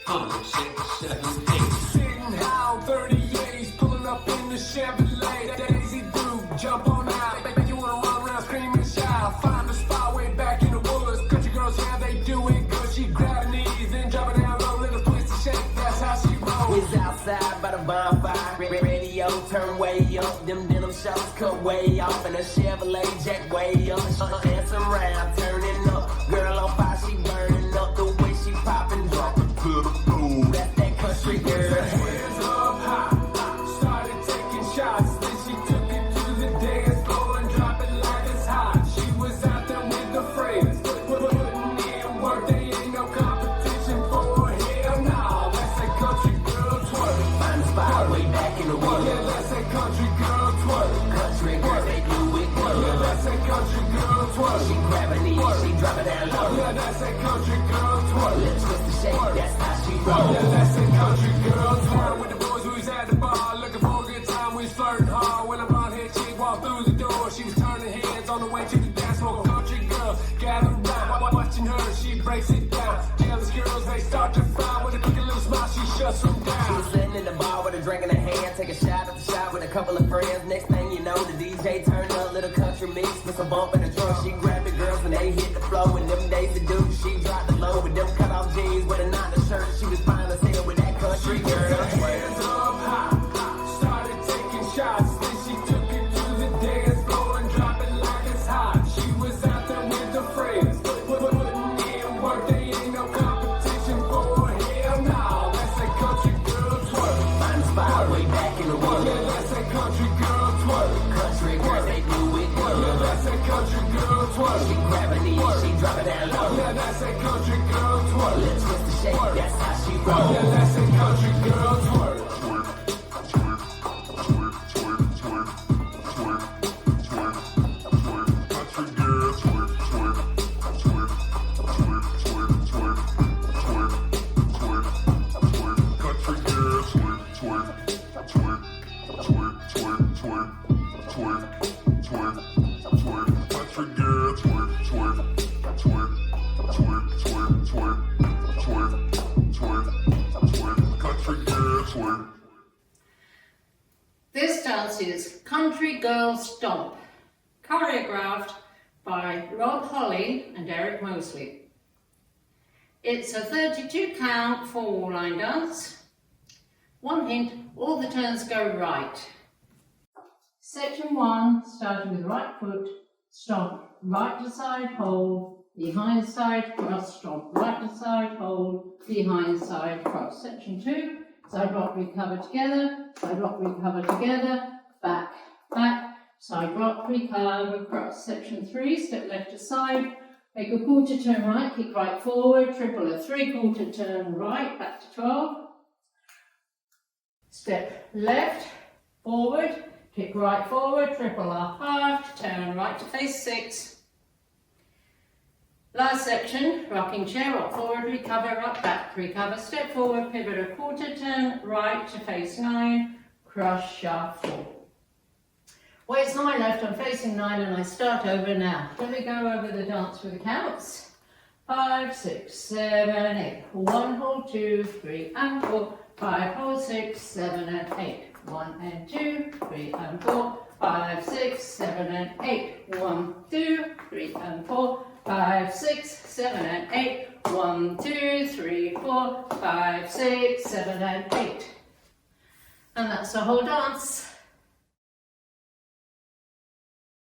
5, 6, 7, 8. Sitting down, 38s, pulling up in the Chevrolet. Daisy Duke, jump on out. Baby, you wanna run around screaming shout. Find a spot way back in the woods. Country girls, yeah, they do it good. She grab her knees, then drop it down low, little twist and shake. That's how she rolls. It's outside by the bonfire. Radio turn way up. Them denim shorts cut way off. And a Chevrolet jack way up. Dancing around, turning up. Girl on fire, she burning up. The way she popping, dropping to the floor. That's that country girl. Hands up high, started taking shots. Then she took it to the dance floor and dropped it like it's hot. She was out there with the friends, putting in work. They ain't no competition for her. Hell no, that's a country girl twerk. Find a spot way back in the woods. Yeah, that's a country girl twerk. Country girl, they do it good. Yeah, that's a country girl twerk. She grab her knees, she drop it down low. Yeah, that's a country girl twerk. Let's twist the shake, that's how she Yeah, rolls. that's a country girl twerk. With the boys, we was at the bar, looking for a good time. We was flirting hard. When a blonde-haired chick walked through the door, she was turning heads on the way to the dance floor. Country girls gather round, watching her, she breaks it down. Jealous girls, they start to frown. With a quick little smile, she shuts them She down. was sitting in the bar with a drink in her hand, take a shot at the shot with a couple of friends. Next thing you know, the DJ turned up, little country mix with some bump in the trunk. She grabbed the girls when they hit the floor, and them days to do, she dropped the low with them cut off jeans with a knot in the shirt. She was fine as hell with that country girl. Hands up high, started taking shots. Then she took it to the dance floor and dropped it like it's hot. She was out there with the friends, putting in work. They ain't no competition for her. Hell no, that's a country girl twerk. Find a spot way back in the woods. Yeah, that's a country girl twerk. Country girl, they do it Yeah, good. that's a country girl twerk. She grab her knees, she drop it down low. Yeah, that's a country girl twerk. Let's twist the shake, that's how she Yeah, rolls. that's a country girl twerk. This dance is Country Girl Stomp, choreographed by Rob Holly and Eric Mosley. It's a 32 count 4-line dance. One hint, all the turns go right. Section 1, starting with right foot, stomp right to side, hold, behind side, cross, stomp right to side, hold, behind side, cross. Section 2, side rock, recover together, side rock, recover together, back, back, side rock, recover, cross. Section 3, step left to side, make a quarter turn right, kick right forward, triple a 3/4 turn right, back to 12. Step left, forward, kick right forward, triple a half, turn right to face 6. Last section, rocking chair, rock forward, recover, rock back, recover, step forward, pivot a quarter turn, right to face 9, cross, shuffle. Weights on my left, I'm facing 9 and I start over now. Let me go over the dance with the counts. 5, 6, 7, 8. 1, hold, 2, 3 and 4. 5, hold, 6, 7 and 8. 1 and 2, 3 and 4. 5, 6, 7 and 8. 1, 2, 3 and 4. 5, 6, 7 and 8. 1, 2, 3, 4. 5, 6, 7 and 8. And that's the whole dance.